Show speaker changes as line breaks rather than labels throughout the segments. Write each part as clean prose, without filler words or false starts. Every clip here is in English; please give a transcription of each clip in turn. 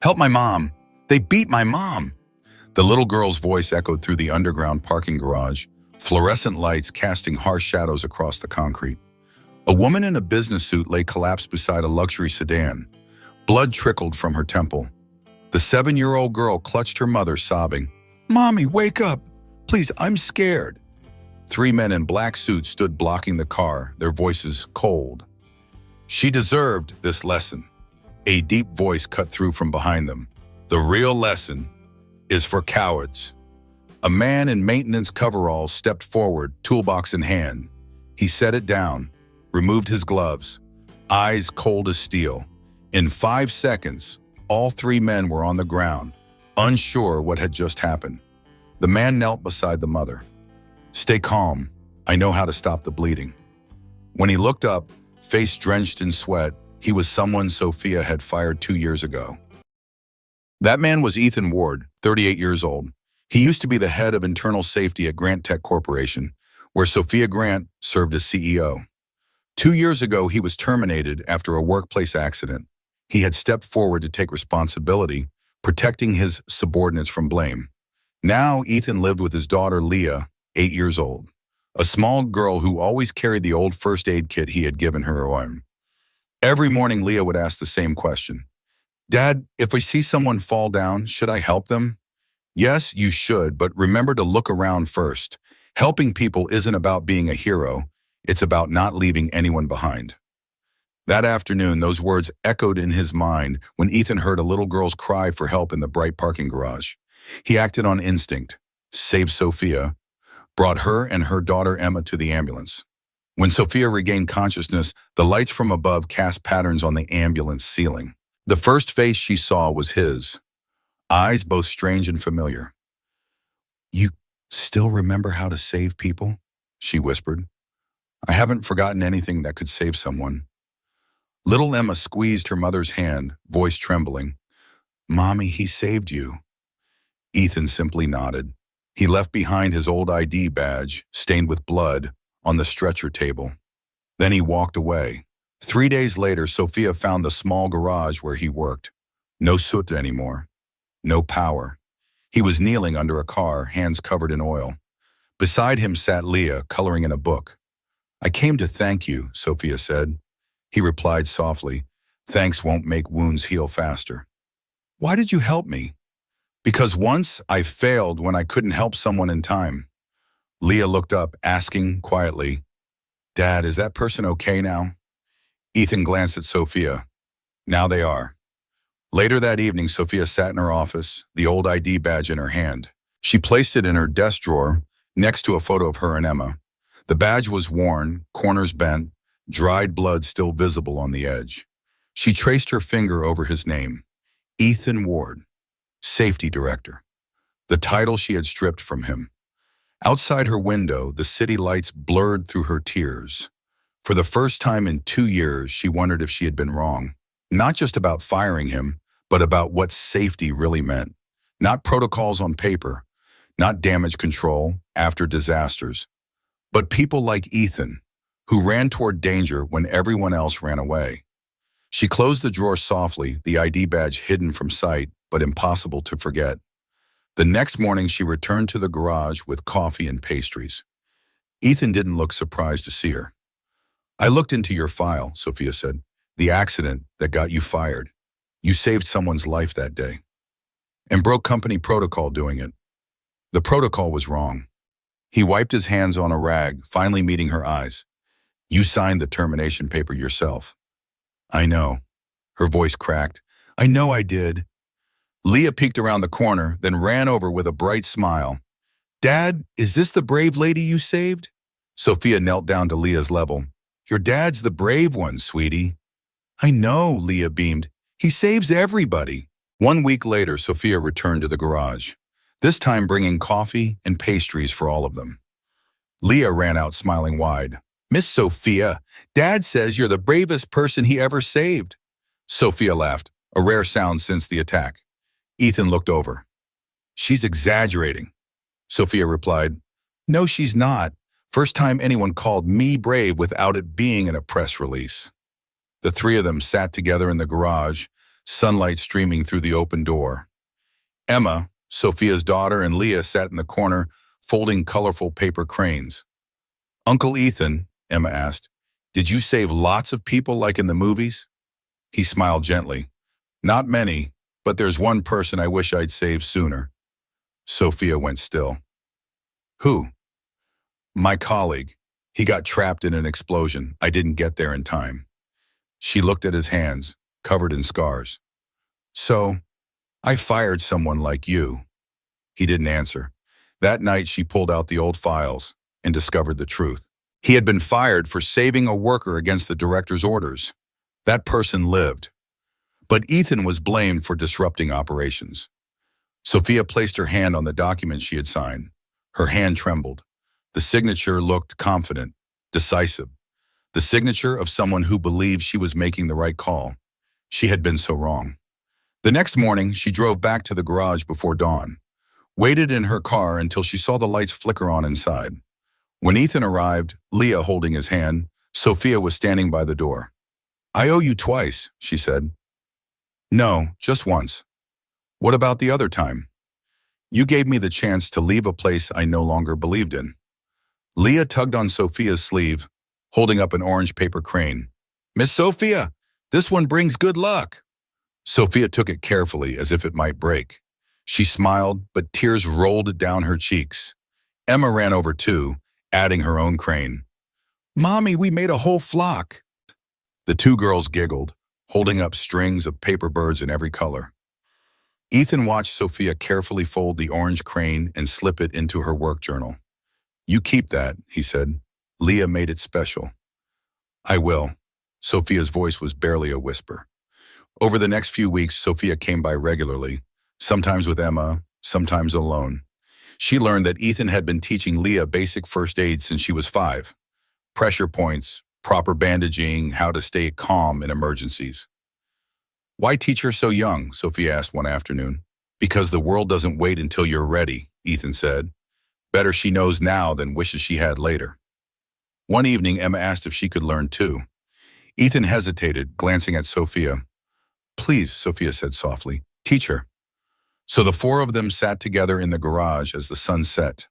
Help my mom! They beat my mom! The little girl's voice echoed through the underground parking garage, fluorescent lights casting harsh shadows across the concrete. A woman in a business suit lay collapsed beside a luxury sedan. Blood trickled from her temple. The 7-year-old girl clutched her mother, sobbing, "Mommy, wake up! Please, I'm scared." 3 men in black suits stood blocking the car, their voices cold. She deserved this lesson. A deep voice cut through from behind them. The real lesson is for cowards. A man in maintenance coveralls stepped forward, toolbox in hand. He set it down, removed his gloves, eyes cold as steel. In 5 seconds, all 3 men were on the ground, unsure what had just happened. The man knelt beside the mother. "Stay calm. I know how to stop the bleeding." When he looked up, face drenched in sweat, he was someone Sophia had fired 2 years ago. That man was Ethan Ward, 38 years old. He used to be the head of internal safety at Grant Tech Corporation, where Sophia Grant served as CEO. 2 years ago, he was terminated after a workplace accident. He had stepped forward to take responsibility, protecting his subordinates from blame. Now, Ethan lived with his daughter, Leah, 8 years old, a small girl who always carried the old first aid kit he had given her own. Every morning, Leah would ask the same question. "Dad, if I see someone fall down, should I help them?" "Yes, you should, but remember to look around first. Helping people isn't about being a hero. It's about not leaving anyone behind." That afternoon, those words echoed in his mind when Ethan heard a little girl's cry for help in the bright parking garage. He acted on instinct, saved Sophia, brought her and her daughter Emma to the ambulance. When Sophia regained consciousness, the lights from above cast patterns on the ambulance ceiling. The first face she saw was his, eyes both strange and familiar. "You still remember how to save people?" she whispered. "I haven't forgotten anything that could save someone." Little Emma squeezed her mother's hand, voice trembling. "Mommy, he saved you." Ethan simply nodded. He left behind his old ID badge, stained with blood, on the stretcher table. Then he walked away. 3 days later, Sophia found the small garage where he worked. No soot anymore. No power. He was kneeling under a car, hands covered in oil. Beside him sat Leah, coloring in a book. "I came to thank you," Sophia said. He replied softly, "Thanks won't make wounds heal faster." "Why did you help me?" "Because once I failed when I couldn't help someone in time." Leah looked up, asking quietly, "Dad, is that person okay now?" Ethan glanced at Sophia. "Now they are." Later that evening, Sophia sat in her office, the old ID badge in her hand. She placed it in her desk drawer, next to a photo of her and Emma. The badge was worn, corners bent, dried blood still visible on the edge. She traced her finger over his name. Ethan Ward, Safety Director. The title she had stripped from him. Outside her window, the city lights blurred through her tears. For the first time in 2 years, she wondered if she had been wrong. Not just about firing him, but about what safety really meant. Not protocols on paper, not damage control after disasters, but people like Ethan, who ran toward danger when everyone else ran away. She closed the drawer softly, the ID badge hidden from sight, but impossible to forget. The next morning, she returned to the garage with coffee and pastries. Ethan didn't look surprised to see her. "I looked into your file," Sophia said. "The accident that got you fired. You saved someone's life that day. And broke company protocol doing it. The protocol was wrong." He wiped his hands on a rag, finally meeting her eyes. "You signed the termination paper yourself." "I know." Her voice cracked. "I know I did." Leah peeked around the corner, then ran over with a bright smile. "Dad, is this the brave lady you saved?" Sophia knelt down to Leah's level. "Your dad's the brave one, sweetie." "I know," Leah beamed. "He saves everybody." 1 week later, Sophia returned to the garage, this time bringing coffee and pastries for all of them. Leah ran out smiling wide. "Miss Sophia, Dad says you're the bravest person he ever saved." Sophia laughed, a rare sound since the attack. Ethan looked over. "She's exaggerating." Sophia replied, "No, she's not. First time anyone called me brave without it being in a press release." The 3 of them sat together in the garage, sunlight streaming through the open door. Emma, Sophia's daughter, and Leah sat in the corner, folding colorful paper cranes. "Uncle Ethan," Emma asked, "did you save lots of people like in the movies?" He smiled gently. "Not many, but there's one person I wish I'd saved sooner." Sophia went still. "Who?" "My colleague. He got trapped in an explosion. I didn't get there in time." She looked at his hands, covered in scars. "So, I fired someone like you." He didn't answer. That night she pulled out the old files and discovered the truth. He had been fired for saving a worker against the director's orders. That person lived. But Ethan was blamed for disrupting operations. Sophia placed her hand on the document she had signed. Her hand trembled. The signature looked confident, decisive. The signature of someone who believed she was making the right call. She had been so wrong. The next morning, she drove back to the garage before dawn, waited in her car until she saw the lights flicker on inside. When Ethan arrived, Leah holding his hand, Sophia was standing by the door. "I owe you twice," she said. "No, just once." "What about the other time?" "You gave me the chance to leave a place I no longer believed in." Leah tugged on Sophia's sleeve, holding up an orange paper crane. "Miss Sophia, this one brings good luck." Sophia took it carefully as if it might break. She smiled, but tears rolled down her cheeks. Emma ran over too, adding her own crane. "Mommy, we made a whole flock." The two girls giggled, holding up strings of paper birds in every color. Ethan watched Sophia carefully fold the orange crane and slip it into her work journal. "You keep that," he said. "Leah made it special." "I will." Sophia's voice was barely a whisper. Over the next few weeks, Sophia came by regularly, sometimes with Emma, sometimes alone. She learned that Ethan had been teaching Leah basic first aid since she was 5. Pressure points, proper bandaging, how to stay calm in emergencies. "Why teach her so young?" Sophia asked one afternoon. "Because the world doesn't wait until you're ready," Ethan said. "Better she knows now than wishes she had later." One evening, Emma asked if she could learn too. Ethan hesitated, glancing at Sophia. "Please," Sophia said softly, "teach her." So the four of them sat together in the garage as the sun set.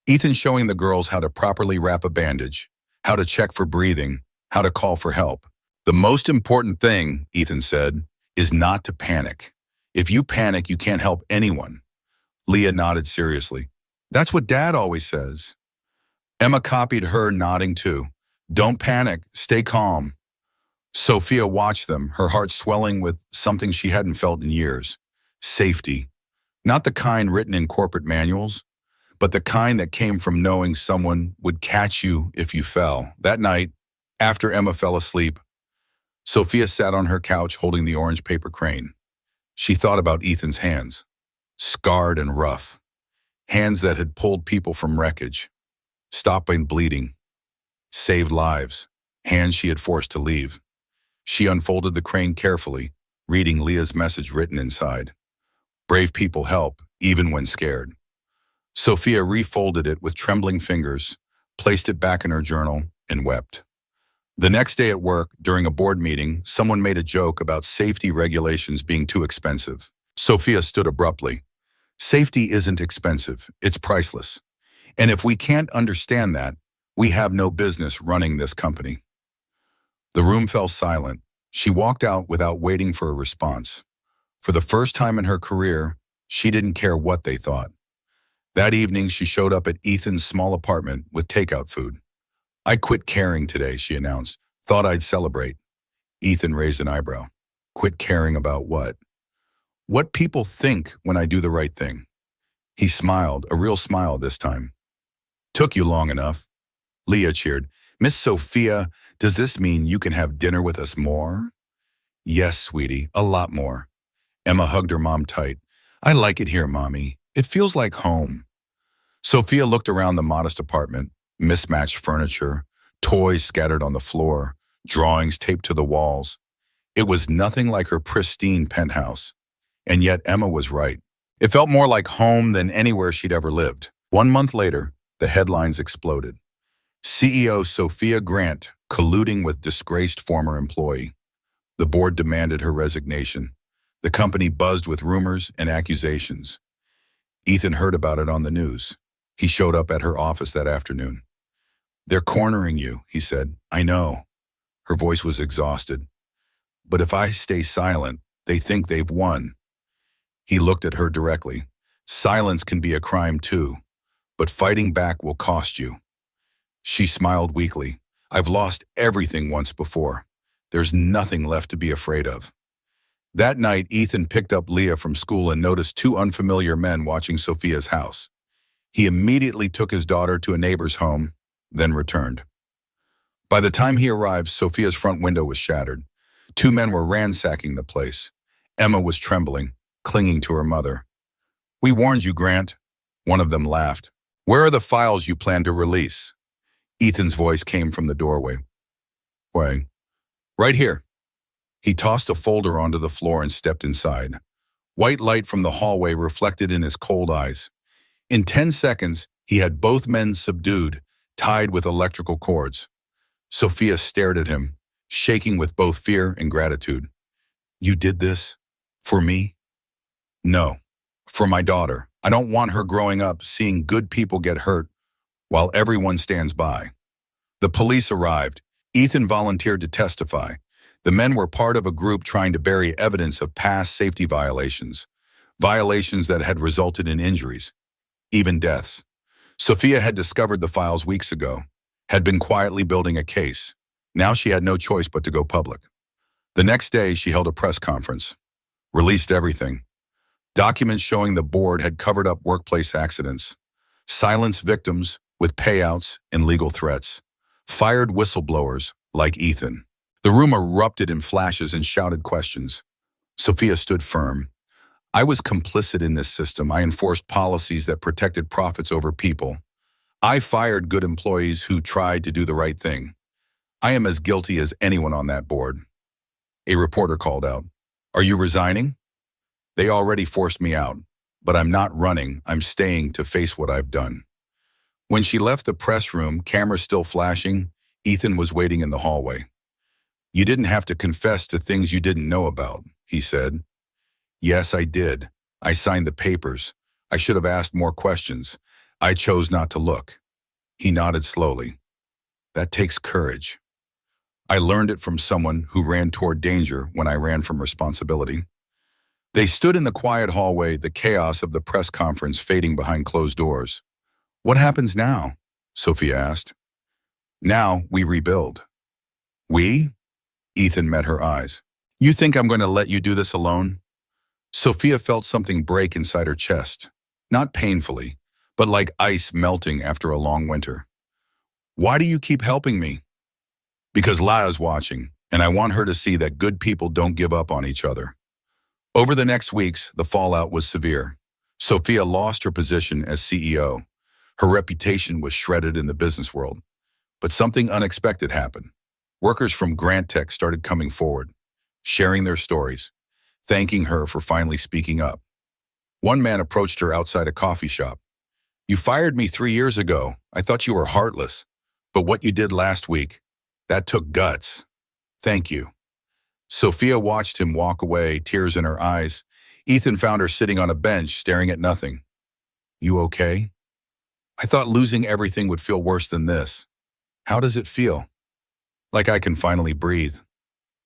Ethan showing the girls how to properly wrap a bandage, how to check for breathing, how to call for help. "The most important thing," Ethan said, "is not to panic. If you panic, you can't help anyone." Leah nodded seriously. "That's what Dad always says." Emma copied her, nodding too. "Don't panic, stay calm." Sophia watched them, her heart swelling with something she hadn't felt in years. Safety. Not the kind written in corporate manuals, but the kind that came from knowing someone would catch you if you fell. That night, after Emma fell asleep, Sophia sat on her couch holding the orange paper crane. She thought about Ethan's hands, scarred and rough, hands that had pulled people from wreckage, stopping bleeding, saved lives, hands she had forced to leave. She unfolded the crane carefully, reading Leah's message written inside. "Brave people help, even when scared." Sophia refolded it with trembling fingers, placed it back in her journal, and wept. The next day at work, during a board meeting, someone made a joke about safety regulations being too expensive. Sophia stood abruptly. "Safety isn't expensive, it's priceless. And if we can't understand that, we have no business running this company." The room fell silent. She walked out without waiting for a response. For the first time in her career, she didn't care what they thought. That evening, she showed up at Ethan's small apartment with takeout food. "I quit caring today," she announced. "Thought I'd celebrate." Ethan raised an eyebrow. "Quit caring about what?" "What people think when I do the right thing." He smiled, a real smile this time. "Took you long enough." Leah cheered. "Miss Sophia, does this mean you can have dinner with us more?" "Yes, sweetie, a lot more." Emma hugged her mom tight. "I like it here, Mommy. It feels like home." Sophia looked around the modest apartment, mismatched furniture, toys scattered on the floor, drawings taped to the walls. It was nothing like her pristine penthouse. And yet Emma was right. It felt more like home than anywhere she'd ever lived. 1 month later, the headlines exploded. CEO Sophia Grant colluding with disgraced former employee. The board demanded her resignation. The company buzzed with rumors and accusations. Ethan heard about it on the news. He showed up at her office that afternoon. "They're cornering you," he said. "I know." Her voice was exhausted. "But if I stay silent, they think they've won." He looked at her directly. "Silence can be a crime too, but fighting back will cost you." She smiled weakly. "I've lost everything once before. There's nothing left to be afraid of." That night, Ethan picked up Leah from school and noticed two unfamiliar men watching Sophia's house. He immediately took his daughter to a neighbor's home, then returned. By the time he arrived, Sophia's front window was shattered. Two men were ransacking the place. Emma was trembling, clinging to her mother. "We warned you, Grant." One of them laughed. "Where are the files you plan to release?" Ethan's voice came from the doorway. "Wait, right here." He tossed a folder onto the floor and stepped inside. White light from the hallway reflected in his cold eyes. In 10 seconds, he had both men subdued, tied with electrical cords. Sophia stared at him, shaking with both fear and gratitude. "You did this? For me?" "No, for my daughter. I don't want her growing up seeing good people get hurt while everyone stands by." The police arrived. Ethan volunteered to testify. The men were part of a group trying to bury evidence of past safety violations that had resulted in injuries, even deaths. Sophia had discovered the files weeks ago, had been quietly building a case. Now she had no choice but to go public. The next day, she held a press conference, released everything. Documents showing the board had covered up workplace accidents, silenced victims with payouts and legal threats, fired whistleblowers like Ethan. The room erupted in flashes and shouted questions. Sophia stood firm. "I was complicit in this system. I enforced policies that protected profits over people. I fired good employees who tried to do the right thing. I am as guilty as anyone on that board." A reporter called out, "Are you resigning?" "They already forced me out, but I'm not running. I'm staying to face what I've done." When she left the press room, cameras still flashing, Ethan was waiting in the hallway. "You didn't have to confess to things you didn't know about," he said. "Yes, I did. I signed the papers. I should have asked more questions. I chose not to look." He nodded slowly. "That takes courage. I learned it from someone who ran toward danger when I ran from responsibility." They stood in the quiet hallway, the chaos of the press conference fading behind closed doors. "What happens now?" Sophia asked. "Now we rebuild." "We?" Ethan met her eyes. "You think I'm going to let you do this alone?" Sophia felt something break inside her chest, not painfully, but like ice melting after a long winter. "Why do you keep helping me?" "Because Laya's watching, and I want her to see that good people don't give up on each other." Over the next weeks, the fallout was severe. Sophia lost her position as CEO. Her reputation was shredded in the business world. But something unexpected happened. Workers from Grant Tech started coming forward, sharing their stories, thanking her for finally speaking up. One man approached her outside a coffee shop. "You fired me 3 years ago. I thought you were heartless. But what you did last week, that took guts. Thank you." Sophia watched him walk away, tears in her eyes. Ethan found her sitting on a bench, staring at nothing. "You okay?" "I thought losing everything would feel worse than this." "How does it feel?" "Like I can finally breathe."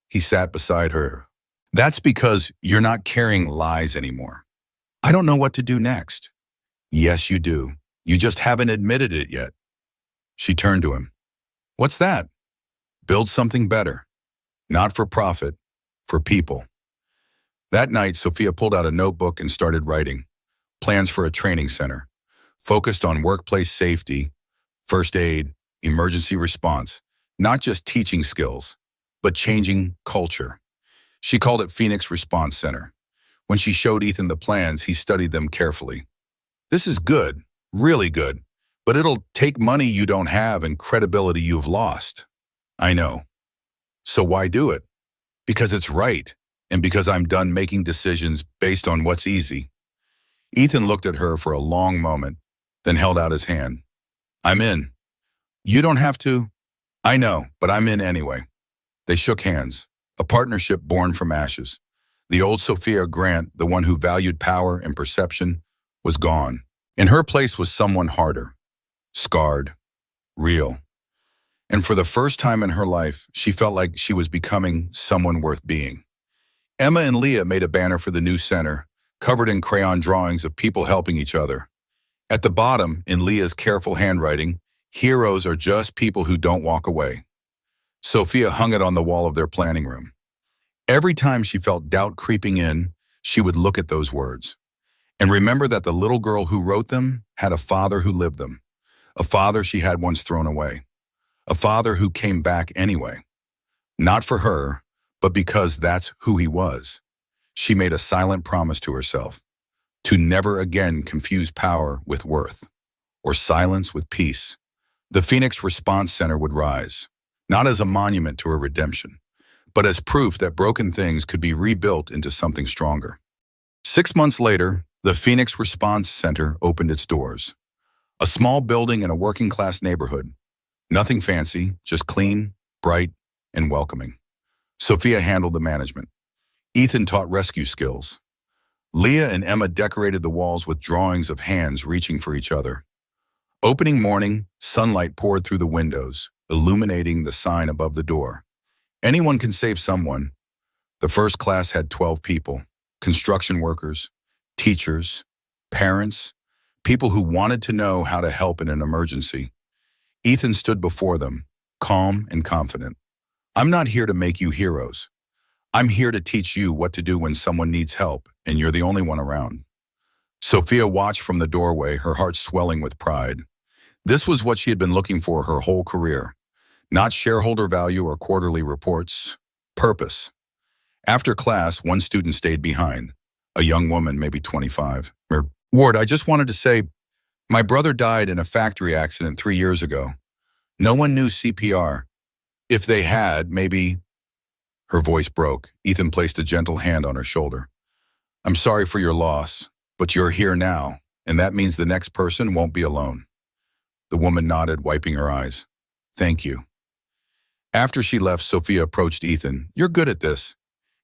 He sat beside her. "That's because you're not carrying lies anymore." "I don't know what to do next." "Yes, you do. You just haven't admitted it yet." She turned to him. "What's that?" "Build something better. Not for profit, for people." That night, Sophia pulled out a notebook and started writing. Plans for a training center, focused on workplace safety, first aid, emergency response, not just teaching skills, but changing culture. She called it Phoenix Response Center. When she showed Ethan the plans, he studied them carefully. "This is good, really good, but it'll take money you don't have and credibility you've lost." "I know. So why do it?" "Because it's right, and because I'm done making decisions based on what's easy." Ethan looked at her for a long moment, then held out his hand. "I'm in." "You don't have to." "I know, but I'm in anyway." They shook hands. a partnership born from ashes. The old Sophia Grant, the one who valued power and perception, was gone. In her place was someone harder, scarred, real. And for the first time in her life, she felt like she was becoming someone worth being. Emma and Leah made a banner for the new center, covered in crayon drawings of people helping each other. At the bottom, in Leah's careful handwriting, "Heroes are just people who don't walk away." Sophia hung it on the wall of their planning room. Every time she felt doubt creeping in, she would look at those words and remember that the little girl who wrote them had a father who lived them, a father she had once thrown away, a father who came back anyway. Not for her, but because that's who he was. She made a silent promise to herself to never again confuse power with worth or silence with peace. The Phoenix Response Center would rise, not as a monument to her redemption, but as proof that broken things could be rebuilt into something stronger. 6 months later, the Phoenix Response Center opened its doors. A small building in a working-class neighborhood. Nothing fancy, just clean, bright, and welcoming. Sophia handled the management. Ethan taught rescue skills. Leah and Emma decorated the walls with drawings of hands reaching for each other. Opening morning, sunlight poured through the windows, illuminating the sign above the door. Anyone can save someone. The first class had 12 people, construction workers, teachers, parents, people who wanted to know how to help in an emergency. Ethan stood before them, calm and confident. "I'm not here to make you heroes. I'm here to teach you what to do when someone needs help and you're the only one around." Sophia watched from the doorway, her heart swelling with pride. This was what she had been looking for her whole career. Not shareholder value or quarterly reports, purpose. After class, one student stayed behind, a young woman, maybe 25. "Ward, I just wanted to say, my brother died in a factory accident 3 years ago. No one knew CPR. If they had, maybe..." Her voice broke. Ethan placed a gentle hand on her shoulder. "I'm sorry for your loss, but you're here now, and that means the next person won't be alone." The woman nodded, wiping her eyes. "Thank you." After she left, Sophia approached Ethan. "You're good at this.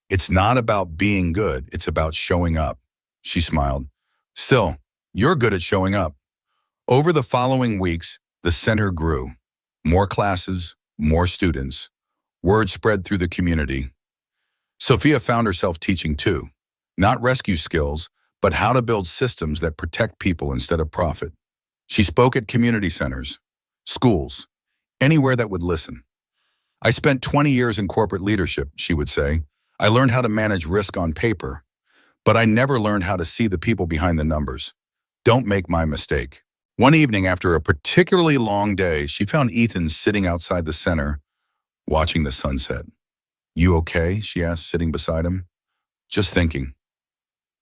It's not about being good, it's about showing up." She smiled. "Still, you're good at showing up." Over the following weeks, the center grew. More classes, more students. Word spread through the community. Sophia found herself teaching too. Not rescue skills, but how to build systems that protect people instead of profit. She spoke at community centers, schools, anywhere that would listen. "I spent 20 years in corporate leadership," she would say. "I learned how to manage risk on paper, but I never learned how to see the people behind the numbers. Don't make my mistake." One evening, after a particularly long day, she found Ethan sitting outside the center, watching the sunset. "You okay?" she asked, sitting beside him. "Just thinking."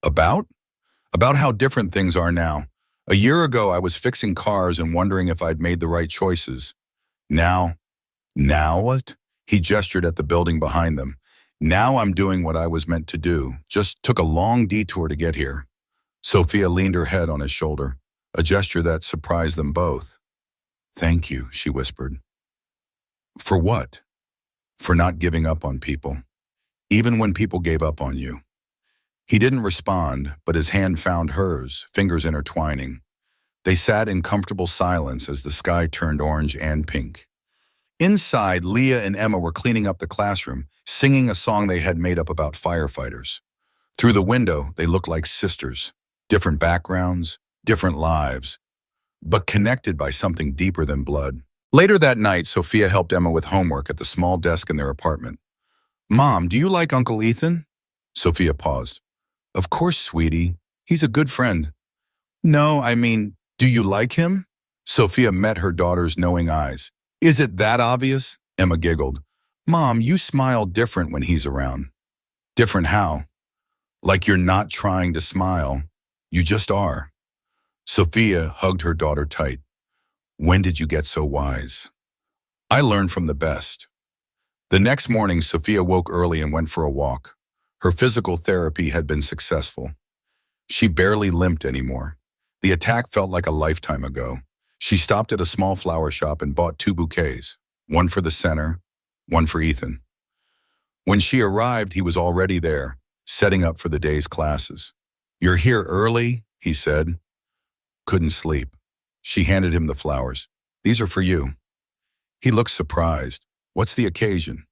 About? About how different things are now. A year ago, I was fixing cars and wondering if I'd made the right choices. Now what? He gestured at the building behind them. "Now I'm doing what I was meant to do. Just took a long detour to get here." Sophia leaned her head on his shoulder, a gesture that surprised them both. "Thank you," she whispered. "For what?" "For not giving up on people, even when people gave up on you." He didn't respond, but his hand found hers, fingers intertwining. They sat in comfortable silence as the sky turned orange and pink. Inside, Leah and Emma were cleaning up the classroom, singing a song they had made up about firefighters. Through the window, they looked like sisters, different backgrounds, different lives, but connected by something deeper than blood. Later that night, Sophia helped Emma with homework at the small desk in their apartment. "Mom, do you like Uncle Ethan?" Sophia paused. "Of course, sweetie. He's a good friend." "No, I mean, do you like him?" Sophia met her daughter's knowing eyes. "Is it that obvious?" Emma giggled. "Mom, you smile different when he's around." "Different how?" "Like you're not trying to smile. You just are." Sophia hugged her daughter tight. "When did you get so wise?" "I learned from the best." The next morning, Sophia woke early and went for a walk. Her physical therapy had been successful. She barely limped anymore. The attack felt like a lifetime ago. She stopped at a small flower shop and bought 2 bouquets, one for the center, one for Ethan. When she arrived, he was already there, setting up for the day's classes. "You're here early," he said. Couldn't sleep. She handed him the flowers. "These are for you." He looked surprised. "What's the occasion?"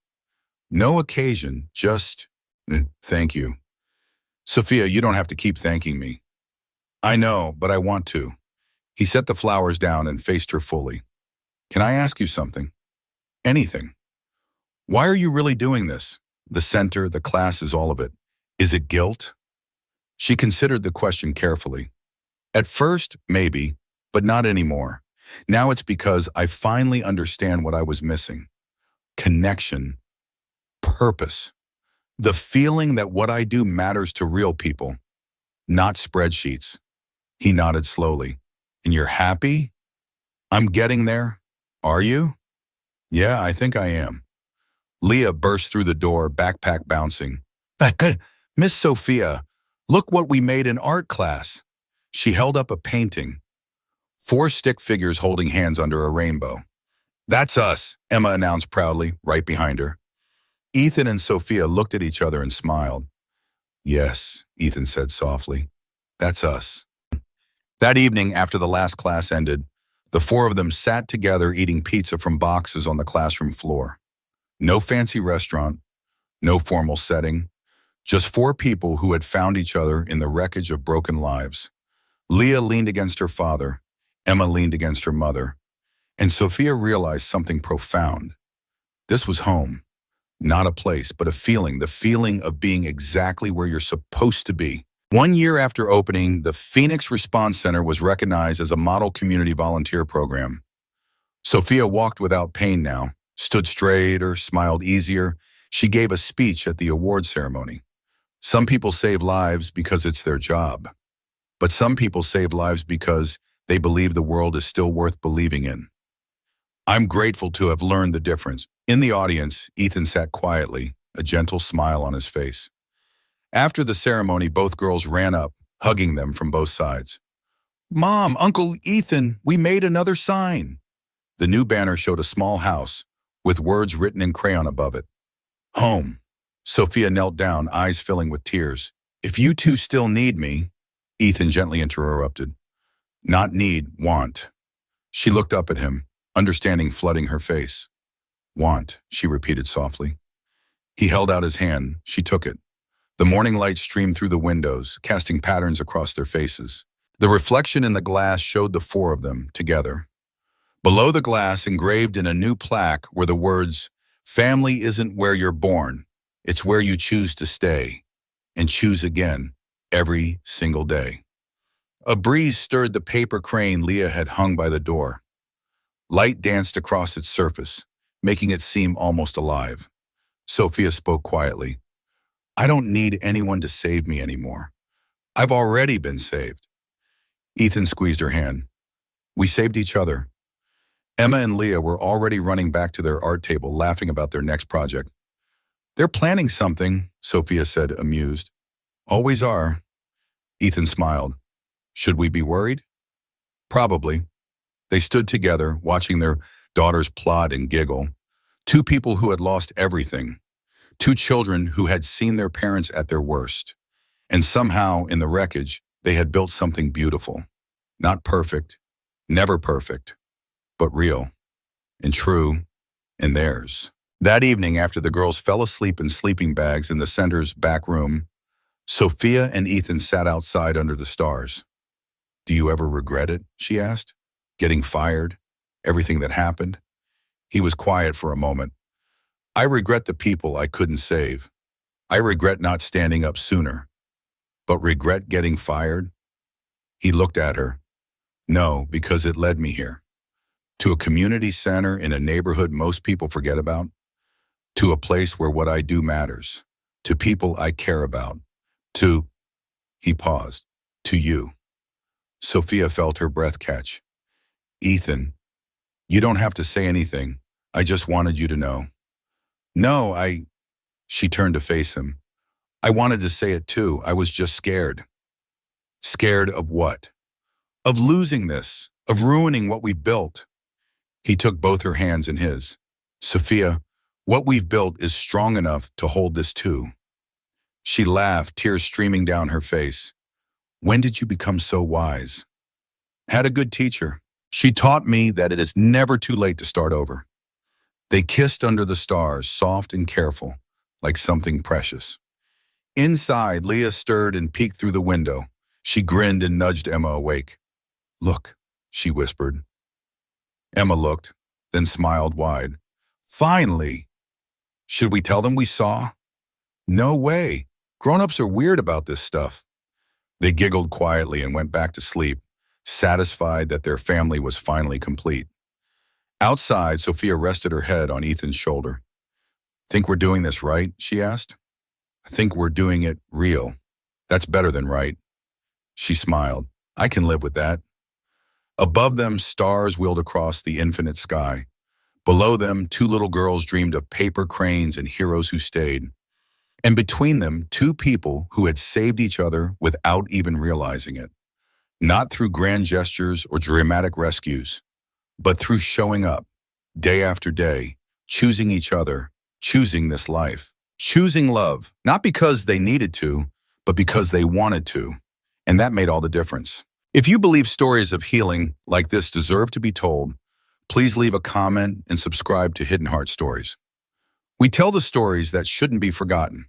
"No occasion, just, thank you." "Sophia, you don't have to keep thanking me." "I know, but I want to." He set the flowers down and faced her fully. "Can I ask you something?" "Anything." "Why are you really doing this? The center, the classes, all of it. Is it guilt?" She considered the question carefully. "At first, maybe, but not anymore. Now it's because I finally understand what I was missing. Connection, purpose. The feeling that what I do matters to real people, not spreadsheets." He nodded slowly. "And you're happy?" "I'm getting there." "Are you?" "Yeah, I think I am." Leah burst through the door, backpack bouncing. "Miss Sophia, look what we made in art class." She held up a painting. 4 stick figures holding hands under a rainbow. "That's us," Emma announced proudly, right behind her. Ethan and Sophia looked at each other and smiled. "Yes," Ethan said softly. "That's us." That evening, after the last class ended, the 4 of them sat together eating pizza from boxes on the classroom floor. No fancy restaurant, no formal setting, just 4 people who had found each other in the wreckage of broken lives. Leah leaned against her father, Emma leaned against her mother, and Sophia realized something profound. This was home, not a place, but a feeling, the feeling of being exactly where you're supposed to be. 1 year after opening, the Phoenix Response Center was recognized as a model community volunteer program. Sophia walked without pain now, stood straighter, smiled easier. She gave a speech at the award ceremony. Some people save lives because it's their job. But some people save lives because they believe the world is still worth believing in. I'm grateful to have learned the difference. In the audience, Ethan sat quietly, a gentle smile on his face. After the ceremony, both girls ran up, hugging them from both sides. "Mom, Uncle Ethan, we made another sign." The new banner showed a small house with words written in crayon above it. "Home." Sophia knelt down, eyes filling with tears. "If you two still need me," Ethan gently interrupted. "Not need, want." She looked up at him, understanding flooding her face. "Want," she repeated softly. He held out his hand. She took it. The morning light streamed through the windows, casting patterns across their faces. The reflection in the glass showed the 4 of them together. Below the glass, engraved in a new plaque, were the words, "Family isn't where you're born. It's where you choose to stay, and choose again, every single day." A breeze stirred the paper crane Leah had hung by the door. Light danced across its surface, making it seem almost alive. Sophia spoke quietly. "I don't need anyone to save me anymore. I've already been saved." Ethan squeezed her hand. "We saved each other." Emma and Leah were already running back to their art table, laughing about their next project. "They're planning something," Sophia said, amused. "Always are." Ethan smiled. "Should we be worried?" "Probably." They stood together, watching their daughters plot and giggle. 2 people who had lost everything. 2 children who had seen their parents at their worst. And somehow, in the wreckage, they had built something beautiful. Not perfect, never perfect, but real and true and theirs. That evening, after the girls fell asleep in sleeping bags in the center's back room, Sophia and Ethan sat outside under the stars. "Do you ever regret it?" she asked. "Getting fired? Everything that happened?" He was quiet for a moment. "I regret the people I couldn't save. I regret not standing up sooner. But regret getting fired?" He looked at her. "No, because it led me here. To a community center in a neighborhood most people forget about. To a place where what I do matters. To people I care about. To," he paused, "to you." Sophia felt her breath catch. "Ethan, you don't have to say anything. I just wanted you to know." "No, She turned to face him. "I wanted to say it too. I was just scared." "Scared of what?" "Of losing this, of ruining what we built." He took both her hands in his. "Sophia, What we've built is strong enough to hold this too. She laughed, tears streaming down her face. When did you become so wise? Had a good teacher. She taught me that it is never too late to start over. They kissed under the stars, soft and careful, like something precious. Inside, Leah stirred and peeked through the window. She grinned and nudged Emma awake. Look, she whispered. Emma looked, then smiled wide. Finally! Should we tell them we saw? No way. Grown-ups are weird about this stuff. They giggled quietly and went back to sleep, satisfied that their family was finally complete. Outside, Sophia rested her head on Ethan's shoulder. Think we're doing this right? She asked. I think we're doing it real. That's better than right. She smiled. I can live with that. Above them, stars wheeled across the infinite sky. Below them, two little girls dreamed of paper cranes and heroes who stayed. And between them, two people who had saved each other without even realizing it. Not through grand gestures or dramatic rescues, but through showing up, day after day, choosing each other, choosing this life, choosing love, not because they needed to, but because they wanted to. And that made all the difference. If you believe stories of healing like this deserve to be told, please leave a comment and subscribe to Hidden Heart Stories. We tell the stories that shouldn't be forgotten.